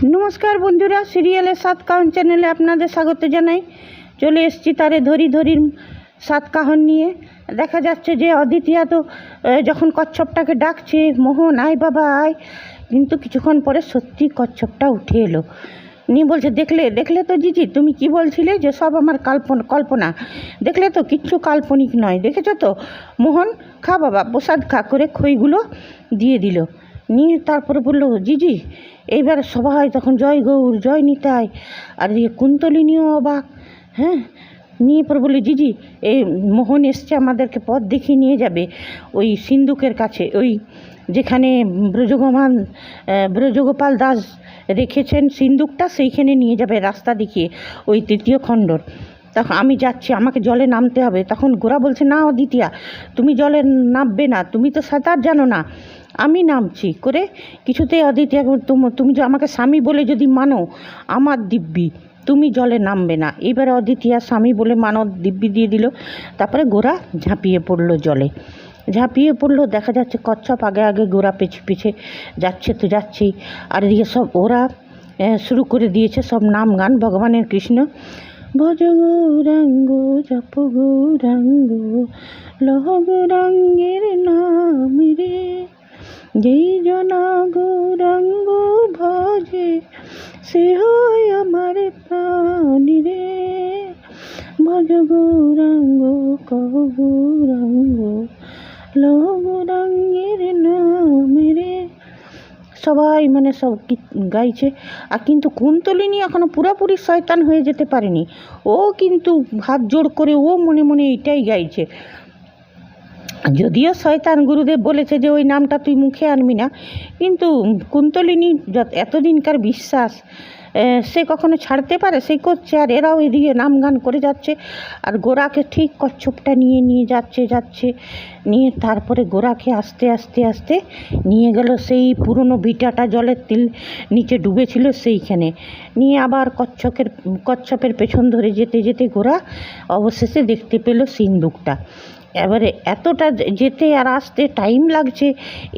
নমস্কার বন্ধুরা, সিরিয়ালের 7 কাহন চ্যানেলে আপনাদের স্বাগত জানাই। চলে এসেছি তারে ধরি ধরির 7 কাহন নিয়ে। দেখা যাচ্ছে যে অদিতিয়া তো যখন কচ্ছপটাকে ডাকছে, মোহন আয় বাবা আয়, কিন্তু কিছুক্ষণ পরে সত্যি কচ্ছপটা উঠে এলো। নিয়ে বলছে, দেখলে তো জিজি, তুমি কি বলছিলে যে সব আমার কল্পনা, দেখলে তো কিচ্ছু কাল্পনিক নয়, দেখেছো তো। মোহন খা বাবা, প্রসাদ খা, করে খইগুলো দিয়ে দিল। নিয়ে তারপরে বললো, জিজি এইবার সবাই তখন জয় গৌর জয় নিতাই, আর দিয়ে কুন্তলিনীও অবাক। হ্যাঁ, নিয়ে পরে বললি, জিজি এই মোহন এসছে, আমাদেরকে পথ দেখিয়ে নিয়ে যাবে ওই সিন্ধুকের কাছে, ওই যেখানে ব্রজগোপাল দাস রেখেছেন সিন্ধুকটা, সেইখানে নিয়ে যাবে রাস্তা দেখিয়ে, ওই 3য় খণ্ডর। তখন আমি যাচ্ছি, আমাকে জলে নামতে হবে। তখন গোরা বলছে, না অদিতিয়া, তুমি জলে নামবে না, তুমি তো সাঁতার জানো না, আমি নামছি। করে কিছুতেই অদিতিয়া, তুমি আমাকে স্বামী বলে যদি মানো, আমার দিব্যি, তুমি জলে নামবে না। এবারে অদিতিয়া স্বামী বলে মানো, দিব্যি দিয়ে দিল। তারপরে গোরা ঝাঁপিয়ে পড়লো জলে, ঝাঁপিয়ে পড়লো। দেখা যাচ্ছে কচ্ছপ আগে আগে, গোরা পিছে যাচ্ছে তো যাচ্ছেই। আর এদিকে সব ওরা শুরু করে দিয়েছে সব নাম গান ভগবানের, কৃষ্ণ ভজ গৌরাঙ্গ জপ গৌরাঙ্গ লহ গৌরাঙ্গের নাম রে, যেই জনা গৌরাঙ্গ ভজে সে হয় আমার প্রাণ রে, ভজ গৌরাঙ্গ কহ গৌরাঙ্গ লহ গৌরাঙ্গের নাম রে। সবাই মানে সব গাইছে। আর কিন্তু কুন্তলিনী এখনও পুরোপুরি শয়তান হয়ে যেতে পারেনি। ও কিন্তু হাত জোড় করে ও মনে মনে এইটাই গাইছে। যদিও শয়তান গুরুদেব বলেছে যে ওই নামটা তুই মুখে আনবি না, কিন্তু কুন্তলিনী এতদিনকার বিশ্বাস সে কখনো ছাড়তে পারে, সে করছে। আর এরাও এদিকে নাম গান করে যাচ্ছে, আর গোরাকে ঠিক কচ্ছপটা নিয়ে যাচ্ছে নিয়ে তারপরে গোরাকে আস্তে আস্তে আস্তে নিয়ে গেল সেই পুরনো ভিটাটা, জলের নিচে ডুবেছিল সেইখানে। নিয়ে আবার কচ্ছপের পেছন ধরে যেতে যেতে গোরা অবশেষে দেখতে পেল সিন্দুকটা। এবারে এতটা যেতে আর আসতে টাইম লাগছে।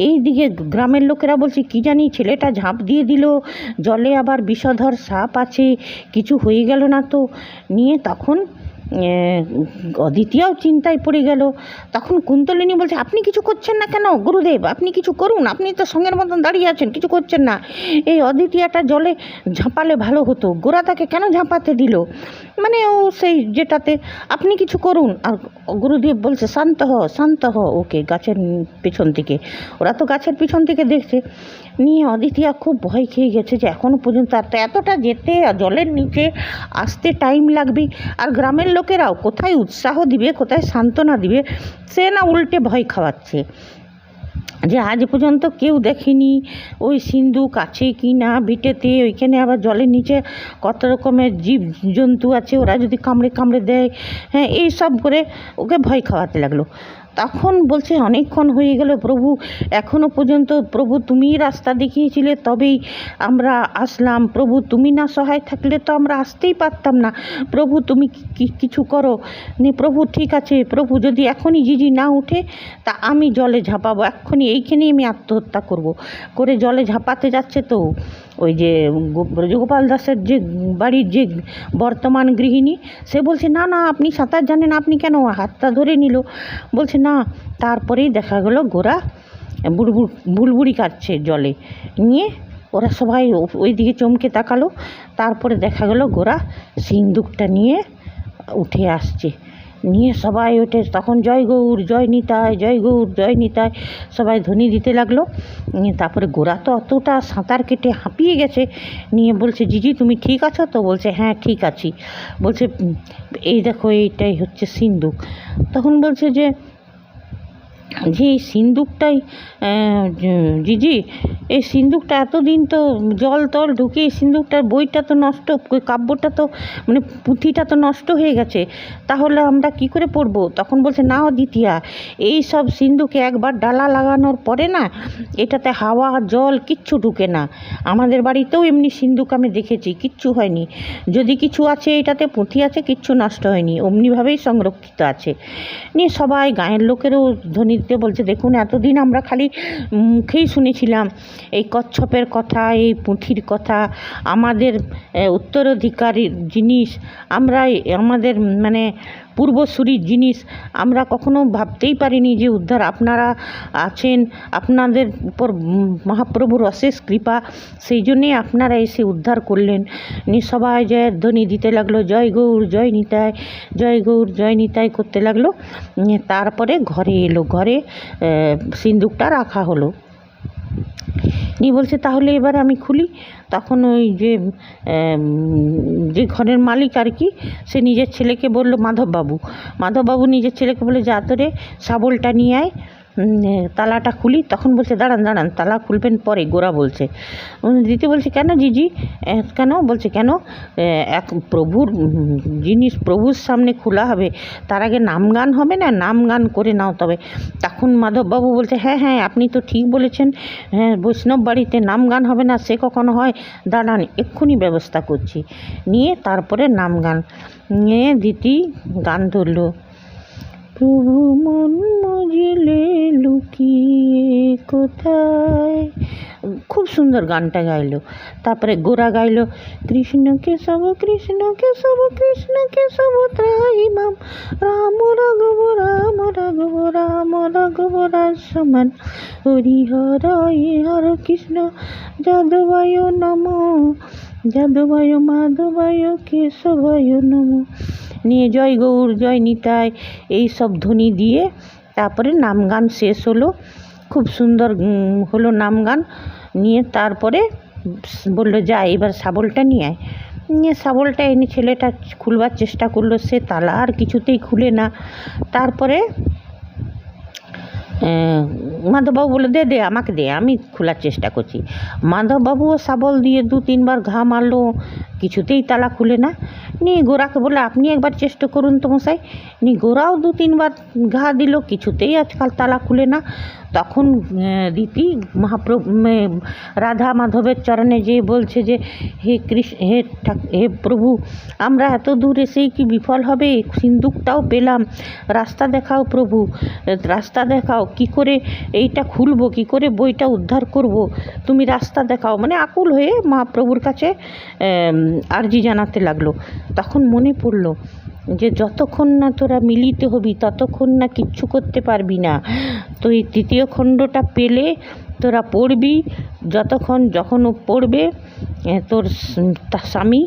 এই দিকে গ্রামের লোকেরা বলছে, কি জানি ছেলেটা ঝাঁপ দিয়ে দিল জলে, আবার বিষধর সাপ আছে, কিছু হয়ে গেল না তো। নিয়ে তখন অদিতিয়াও চিন্তায় পড়ে গেল। তখন কুন্তলিনী বলছে, আপনি কিছু করছেন না কেন গুরুদেব, আপনি কিছু করুন, আপনি তো সঙ্গের মতন দাঁড়িয়ে আছেন, কিছু করছেন না। এই অদিতিয়াটা জলে ঝাঁপালে ভালো হতো, গোরা তাকে কেন ঝাঁপাতে দিল, মানে ও সেই যেটাতে, আপনি কিছু করুন। আর গুরুদেব বলছে, শান্ত হ, ওকে গাছের পেছন থেকে, ওরা তো গাছের পিছন থেকে দেখছে। নিয়ে অদিতিয়া খুব ভয় খেয়ে গেছে যে এখনও পর্যন্ত এতটা যেতে, জলের নিচে আসতে টাইম লাগবে। আর গ্রামের লোকেরাও কোথায় উৎসাহ দিবে, কোথায় সান্ত্বনা দিবে, সে না উল্টে ভয় খাওয়াচ্ছে যে আজ পর্যন্ত কেউ দেখেনি ওই সিন্ধুক আছে কি না ভিটেতে, ওইখানে আবার জলের নিচে কত রকমের জীব জন্তু আছে, ওরা যদি কামড়ে দেয়, হ্যাঁ, এই সব করে ওকে ভয় খাওয়াতে লাগলো। তখন বলছে, অনেকক্ষণ হয়ে গেল প্রভু, এখনও পর্যন্ত প্রভু তুমিই রাস্তা দেখিয়েছিলে, তবেই আমরা আসলাম। প্রভু তুমি না সহায় থাকলে তো আমরা আসতেই পারতাম না। প্রভু তুমি কিছু করো। প্রভু ঠিক আছে, প্রভু যদি এখনই জিজি না উঠে, তা আমি জলে ঝাঁপাবো, এক্ষুনি এইখানেই আমি আত্মহত্যা করে জলে ঝাঁপাতে যাচ্ছে। তো ওই যে ব্রজগোপাল দাসের যে বাড়ির যে বর্তমান গৃহিণী, সে বলছে, না আপনি সাঁতার জানেন, আপনি কেন, হাতটা ধরে নিল। বলছে না। তারপরেই দেখা গেল গোরা বুড়বুড়ি কাটছে জলে। নিয়ে ওরা সবাই ওই দিকে চমকে তাকালো। তারপরে দেখা গেল গোরা সিন্দুকটা নিয়ে উঠে আসছে। নিয়ে সবাই ওঠে, তখন জয় গৌর জয় নিতাই, জয় গৌর জয় নিতাই, সবাই ধ্বনি দিতে লাগলো। নিয়ে তারপরে গোরা তো অতটা সাঁতার কেটে হাঁপিয়ে গেছে। নিয়ে বলছে, জিজি তুমি ঠিক আছো তো? বলছে, হ্যাঁ ঠিক আছি। বলছে, এই দেখো এইটাই হচ্ছে সিন্দুক। তখন বলছে যে এই সিন্দুকটাই, জিজি এই সিন্দুকটা এতদিন তো জল তল ঢুকে এই সিন্দুকটার বইটা তো নষ্ট, কাব্যটা তো মানে পুঁথিটা তো নষ্ট হয়ে গেছে, তাহলে আমরা কি করে পড়বো? তখন বলছে, না অদিতিয়া, এই সব সিন্দুকে একবার ডালা লাগানোর পরে না, এটাতে হাওয়া জল কিচ্ছু ঢুকে না। আমাদের বাড়িতেও এমনি সিন্দুক আমি দেখেছি, কিচ্ছু হয়নি। যদি কিছু আছে এটাতে পুঁথি আছে, কিচ্ছু নষ্ট হয়নি, অমনিভাবেই সংরক্ষিত আছে। নিয়ে সবাই গায়ের লোকেরও ধ্বনি দিতে বলছে, দেখুন এতদিন আমরা খালি মুখেই শুনেছিলাম এই কচ্ছপের কথা, এই পুঁথির কথা, আমাদের উত্তরাধিকারীর জিনিস, আমরা আমাদের মানে পূর্বসূরির জিনিস, আমরা কখনো ভাবতেই পারিনি যে উদ্ধার আপনারা আছেন, আপনাদের উপর মহাপ্রভুর অশেষ কৃপা, সেই জন্যেই আপনারা এসে উদ্ধার করলেন। সবাই জয়ের ধ্বনি দিতে লাগলো, জয় গৌর জয় নিতাই, জয় গৌর জয় নিতাই করতে লাগলো। তারপরে ঘরে এলো, ঘরে সিন্দুকটা রাখা হলো। নিয়ে বলছে তাহলে এবার আমি খুলি। তখন ওই যে ঘরের মালিক আর কি, সে নিজের ছেলেকে বলল, মাধববাবু নিজের ছেলেকে বলে, যা তোরে শাবলটা নিয়ে আয়, তালাটা খুলি। তখন বলছে দাঁড়ান, তালা খুলবেন পরে। গোরা বলছে, দিতে বলছে কেন জিজি, কেন? বলছে কেন, এক প্রভুর জিনিস প্রভুর সামনে খোলা হবে, তার আগে নাম গান হবে না, নাম গান করে নাও তবে। তখন মাধববাবু বলছে, হ্যাঁ আপনি তো ঠিক বলেছেন, হ্যাঁ বৈষ্ণব বাড়িতে নাম গান হবে না, সে কখনো হয়, দাঁড়ান এক্ষুনি ব্যবস্থা করছি। নিয়ে তারপরে নাম গান নিয়ে দিতি গান ধরলো, প্রভু মন মজিলে লুকিয়ে কোথায়, খুব সুন্দর গানটা গাইলো। তারপরে গোরা গাইলো, কৃষ্ণ কেশব কৃষ্ণ কেশব কৃষ্ণ কেশব ত্রাহিমাম, রাম রাঘব রাম রাঘব রাম রাঘব রাসমান, হরিহর হর কৃষ্ণ যাদবায় নমঃ, যাদবায় মাধবায় কেশবায় নমঃ। নিয়ে জয় গৌর জয় নিতাই এই সব ধ্বনি দিয়ে তারপরে নাম গান শেষ হলো। খুব সুন্দর হলো নাম গান। নিয়ে তারপরে বললো, যা এবার শাবলটা নিয়ে আয়। নিয়ে শাবলটা এনে ছেলেটা খুলবার চেষ্টা করলো, সে তালা আর কিছুতেই খুলে না। তারপরে মাধববাবু বলে, দে আমাকে দে, আমি খোলার চেষ্টা করছি। মাধববাবুও শাবল দিয়ে 2-3 বার ঘা মারলো, কিছুতেই তালা খুলে না। নিয়ে গোরাকে বলে, আপনি একবার চেষ্টা করুন তো মশাই। নিয়ে গোরাও 2-3 বার ঘা দিল, কিছুতেই আজকাল তালা খুলে না। তখন রীতি মহাপ্রভু রাধা মাধবের চরণে যেয়ে বলছে যে, হে কৃষ্ণ, হে প্রভু, আমরা এত দূর এসেই কি বিফল হবে? সিন্দুকটাও পেলাম, রাস্তা দেখাও প্রভু, রাস্তা দেখাও, কি করে এইটা খুলবো, কি করে বইটা উদ্ধার করব, তুমি রাস্তা দেখাও। মানে আকুল হয়ে মহাপ্রভুর কাছে আর্জি জানাতে লাগলো। তখন মনে পড়লো যে যতক্ষণ না তোরা মিলিত হবি ততক্ষণ না কিচ্ছু করতে পারবি না। তো এই 3য় খণ্ডটা পেলে তোরা পড়বি, যখন ও পড়বে তোর স্বামী,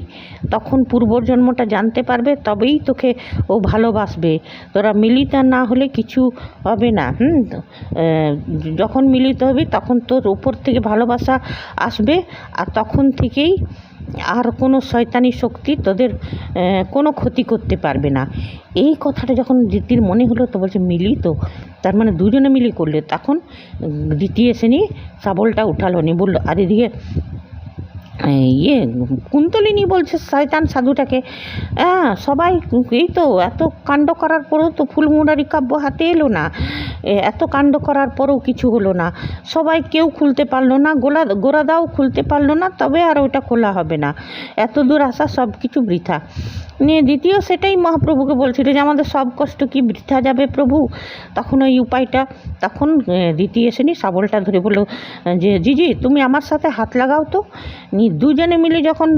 তখন পূর্বজন্মটা জানতে পারবে, তবেই তোকে ও ভালোবাসবে। তোরা মিলিত না হলে কিছু হবে না। যখন মিলিত হবি তখন তোর উপর থেকে ভালোবাসা আসবে, আর তখন থেকেই আর কোনো শয়তানি শক্তি তোদের কোনো ক্ষতি করতে পারবে না। এই কথাটা যখন দিতির মনে হলো, তো বলছে মিলিত, তার মানে দুজনে মিলি করলে। তখন দিতি এসে নিয়ে শাবলটা উঠালো, নি বললো, আর এদিকে কুন্তলিনী বলছে শয়তান সাধুটাকে, সবাই এই তো এত কাণ্ড করার পরেও তো ফুলমুরারি কাব্য হাতে এলো না, এত কাণ্ড করার পরেও কিছু হলো না, সবাই কেউ খুলতে পারলো না, গোরাদাও খুলতে পারলো না, তবে আর ওটা খোলা হবে না, এত দূর আসা সব কিছু বৃথা। নিয়ে দ্বিতীয় সেটাই মহাপ্রভুকে বলছিল যে আমাদের সব কষ্ট কি বৃথা যাবে প্রভু? তখন ওই উপায়টা, তখন দ্বিতীয় এসে শাবলটা ধরে বললো যে, জিজি তুমি আমার সাথে হাত লাগাও তো। দুজনে মিলে যখন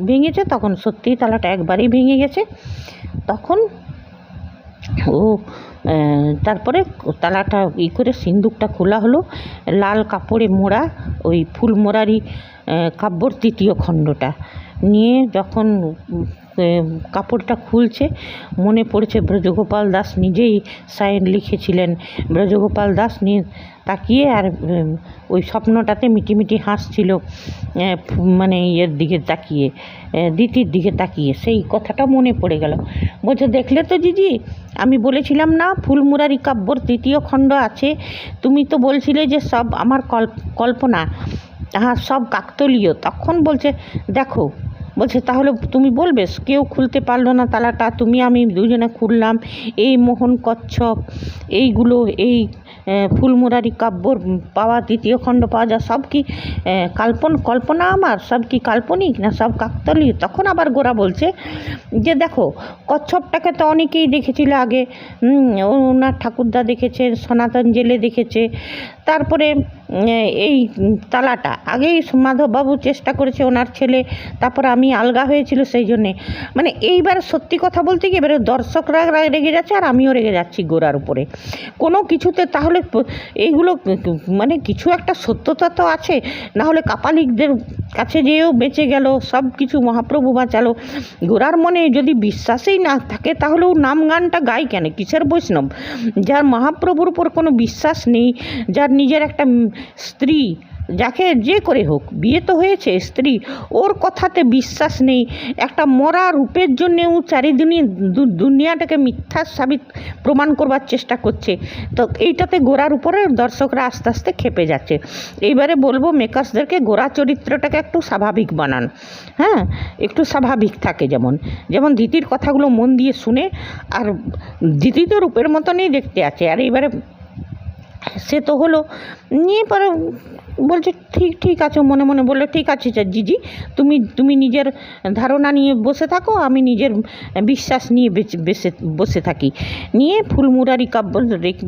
ভেঙেছে তখন সত্যিই তালাটা একবারেই ভেঙে গেছে। তখন ও তারপরে তালাটা করে সিন্দুকটা খোলা হলো, লাল কাপড়ে মোড়া ওই ফুল মোড়ারি কাব্যর 3য় খণ্ডটা নিয়ে যখন কাপড়টা খুলছে, মনে পড়ছে ব্রজগোপাল দাস নিজেই সাইন লিখেছিলেন। ব্রজগোপাল দাস নিয়ে তাকিয়ে আর ওই স্বপ্নটাতে মিটিমিটি হাসছিল, মানে ইয়ের দিকে তাকিয়ে, দিতির দিকে তাকিয়ে, সেই কথাটা মনে পড়ে গেল। বলছে, দেখলে তো জিজি, আমি বলেছিলাম না ফুলমুরারি কাব্যর 3য় খণ্ড আছে, তুমি তো বলছিলে যে সব আমার কল্পনা, হ্যাঁ সব কাকতলীয়। তখন বলছে, দেখো বলছে তাহলে তুমি বলবে কেউ খুলতে পারলো না তালাটা, তুমি আমি দুজনে খুললাম, এই মোহন কচ্ছপ এইগুলো, এই ফুলমুরারি কাব্যর পাওয়া দ্বিতীয় খণ্ড পাওয়া যায়, সব কি কল্পনা আমার, সব কি কাল্পনিক না সব কাকতালি? তখন আবার গোরা বলছে যে দেখো কচ্ছপটাকে তো অনেকেই দেখেছিল আগে, ওনার ঠাকুরদা দেখেছে, সনাতন জেলে দেখেছে, তারপরে এই তালাটা আগেই মাধববাবু চেষ্টা করেছে ওনার ছেলে, তারপর আমি আলগা হয়েছিল সেই জন্যে। মানে এইবার সত্যি কথা বলতে কি এবারে দর্শকরা রেগে যাচ্ছে আর আমিও রেগে যাচ্ছি গোরার উপরে কোনো কিছুতে। তাহলে এইগুলো মানে কিছু একটা সত্যতা তো আছে, না হলে কাপালিকদের কাছে যেও বেঁচে গেল, সব কিছু মহাপ্রভু বাঁচালো। গোরার মনে যদি বিশ্বাসই না থাকে তাহলে ও নাম গানটা গায় কেন? কিসের বৈষ্ণব? যার মহাপ্রভুর উপর কোনো বিশ্বাস নেই, যার নিজের একটা স্ত্রী, যাকে যে করে হোক বিয়ে তো হয়েছে স্ত্রী, ওর কথাতে বিশ্বাস নেই, একটা মরা রূপের জন্যে ও দুনিয়াটাকে মিথ্যা সাবিত প্রমাণ করবার চেষ্টা করছে। তো এইটাতে গোরার উপরে দর্শকরা আস্তে আস্তে খেপে যাচ্ছে। এইবারে বলবো মেকার্সদেরকে গোরা চরিত্রটাকে একটু স্বাভাবিক বানান, হ্যাঁ, একটু স্বাভাবিক থাকে, যেমন যেমন দিতির কথাগুলো মন দিয়ে শুনে, আর দিতি তো রূপের মতনই দেখতে আছে। আর এইবারে সে তো হলো, নিয়ে পরে বলছে ঠিক আছে, মনে মনে বললো ঠিক আছে জিজি, তুমি নিজের ধারণা নিয়ে বসে থাকো, আমি নিজের বিশ্বাস নিয়ে বসে থাকি। নিয়ে ফুলমুরারি কাব্য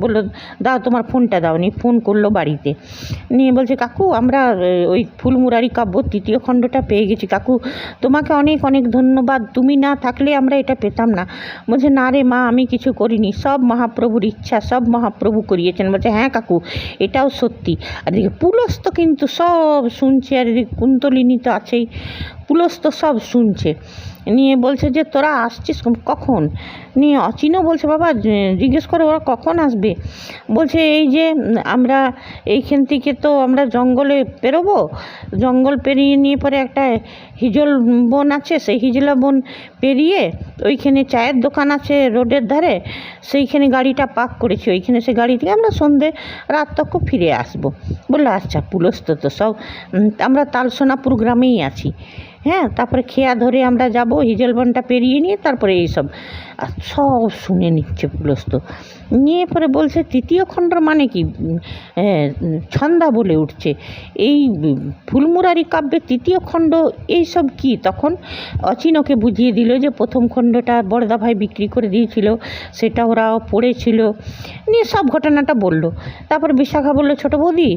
বললো দাও তোমার ফোনটা দাও, নিয়ে ফোন করলো বাড়িতে, নিয়ে বলছে কাকু আমরা ওই ফুলমুরারি কাব্য তৃতীয় খণ্ডটা পেয়ে গেছি কাকু, তোমাকে অনেক অনেক ধন্যবাদ, তুমি না থাকলে আমরা এটা পেতাম না। বলছে না রে মা, আমি কিছু করিনি, সব মহাপ্রভুর ইচ্ছা, সব মহাপ্রভু করিয়েছেন। বলছে হ্যাঁ কাকু এটাও সত্যি। আর এদিকে পুলস তো কিন্তু সব শুনছে, আর এদিকে কুন্তলিনী তো আছেই, পুলস তো সব শুনছে। নিয়ে বলছে যে তোরা আসছিস কখন? নিয়ে অচিনও বলছে বাবা জিজ্ঞেস করে ওরা কখন আসবে। বলছে এই যে আমরা এইখান থেকে তো আমরা জঙ্গলে পেরোবো, জঙ্গল পেরিয়ে নিয়ে পরে একটা হিজল বন আছে, সেই হিজলা বন পেরিয়ে ওইখানে চায়ের দোকান আছে রোডের ধারে, সেইখানে গাড়িটা পার্ক করেছি, ওইখানে সে গাড়ি থেকে আমরা সন্ধে রাত তক ফিরে আসবো। বললো আচ্ছা পুলস্ত তো সব, আমরা তালসোনাপুর গ্রামেই আছি, হ্যাঁ, তারপরে খেয়া ধরে আমরা যাব, হিজলবনটা পেরিয়ে নিয়ে তারপরে এইসব সব শুনে নিচ্ছে পুলস্ত। নিয়ে পরে বলছে তৃতীয় খণ্ডর মানে কি? ছন্দা বলে উঠছে, এই ফুলমুরারি কাব্যের তৃতীয় খণ্ড এইসব কি? তখন অচিনকে বুঝিয়ে দিল যে প্রথম খণ্ডটা বড়দা ভাই বিক্রি করে দিয়েছিল, সেটা ওরাও পড়েছিল, নিয়ে সব ঘটনাটা বলল। তারপর বিশাখা বললো ছোটো বৌদি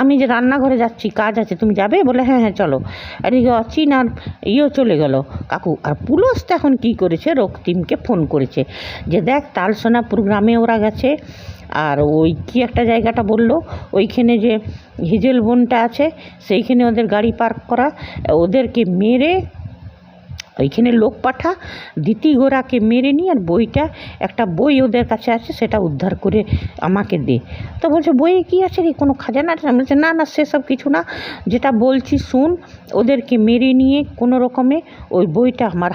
আমি যে রান্নাঘরে যাচ্ছি, কাজ আছে, তুমি যাবে? বলে হ্যাঁ হ্যাঁ চলো। আর এদিকে অচিন আর চলে গেল কাকু। আর পুলস তো এখন কী করেছে, রক্তিমকে ফোন করেছে যে দেখ তালসোনাপুর গ্রামে ওরা গেছে, আর ওই কি একটা জায়গাটা বলল, ওইখানে যে হিজল বনটা আছে সেইখানে ওদের গাড়ি পার্ক করা, ওদেরকে মেরে ওইখানে লোক পাঠা, দিতি গোরাকে মেরে নিয়ে, আর বইটা একটা বই ওদের কাছে আছে সেটা উদ্ধার করে আমাকে দে। তো বলছে বইয়ে কী আছে রে, কোনো খাজানা? বলছে না না সেসব কিছু না, যেটা বলছি শুন, ওদেরকে মেরে নিয়ে কোনো রকমে ওই বইটা আমার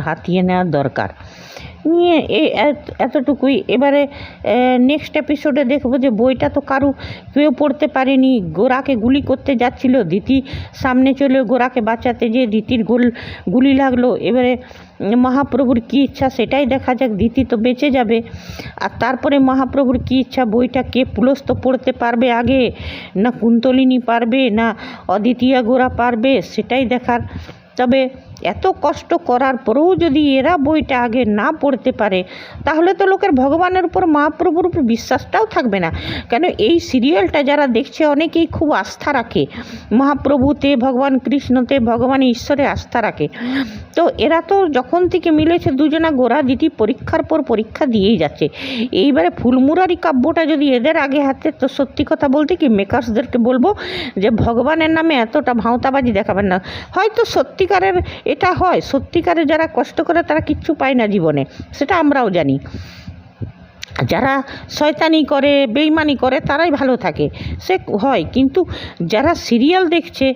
হাতিয়ে নেওয়ার দরকার। নিয়ে এতটুকুই। এবারে নেক্সট এপিসোডে দেখবো যে বইটা তো কেউ পড়তে পারেনি, গোরাকে গুলি করতে যাচ্ছিল, দিতি সামনে চলে গোরাকে বাঁচাতে, যে দিতির গুলি লাগলো। এবারে মহাপ্রভুর কী ইচ্ছা সেটাই দেখা যাক, দিতি তো বেঁচে যাবে। আর তারপরে মহাপ্রভুর কী ইচ্ছা, বইটা কে পুলস্ত পড়তে পারবে আগে, না কুন্তলিনী পারবে, না অদ্বিতীয়া গোরা পারবে, সেটাই দেখার। তবে এত কষ্ট করার পরেও যদি এরা বইটা আগে না পড়তে পারে তাহলে তো লোকের ভগবানের উপর, মহাপ্রভুর উপর বিশ্বাসটাও থাকবে না। কেন এই সিরিয়ালটা যারা দেখছে অনেকেই খুব আস্থা রাখে মহাপ্রভুতে, ভগবান কৃষ্ণতে, ভগবান ঈশ্বরে আস্থা রাখে। তো এরা তো যখন থেকে মিলেছে দুজনা গোরা দিতি পরীক্ষার পর পরীক্ষা দিয়েই যাচ্ছে। এইবারে ফুলমুরারি কাব্যটা যদি এদের আগে হাতে, তো সত্যি কথা বলতে কি মেকার্সদেরকে বলবো যে ভগবানের নামে এতটা ভাঁওতাবাজি দেখাবেন না। হয়তো সত্যিকারের এটা হয়, সত্যিকারে যারা কষ্ট করে তারা কিচ্ছু পায় না জীবনে, সেটা আমরাও জানি। যারা শয়তানি করে বেইমানি করে তারাই ভালো থাকে, সে হয়। কিন্তু যারা সিরিয়াল দেখছে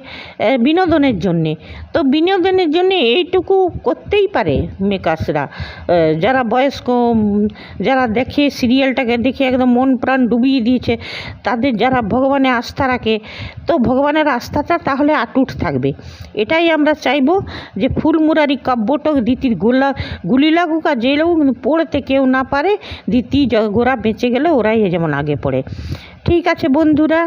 বিনোদনের জন্যে, তো বিনোদনের জন্যে এইটুকু করতেই পারে মেকার্সরা। যারা বয়স্ক, যারা দেখে সিরিয়ালটাকে দেখে একদম মন প্রাণ ডুবিয়ে দিয়েছে, তাদের যারা ভগবানে আস্থা রাখে, তো ভগবানের আস্থাটা তাহলে অটুট থাকবে। এটাই আমরা চাইবো, যে ফুল মুরারি কাব্যটক দিতির গুলি লাগুক আর যে লাগুক, কিন্তু পড়তে কেউ না পারে, দিতি গোরা বেঁচে গেলে ওরাই যেমন আগে পড়ে। ঠিক আছে বন্ধুরা,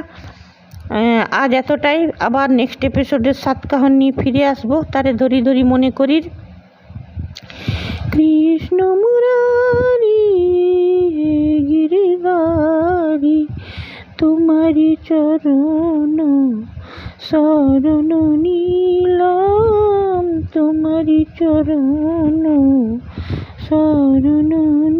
আজ এতটাই। আবার নেক্সট এপিসোডের সাত কাহন নিয়ে ফিরে আসবো, তারে ধরি ধরি মনে করির। কৃষ্ণ মুরারি গিরিধারি, তোমারি চরণ শরণ নিলাম, তোমারি চরণ শরণ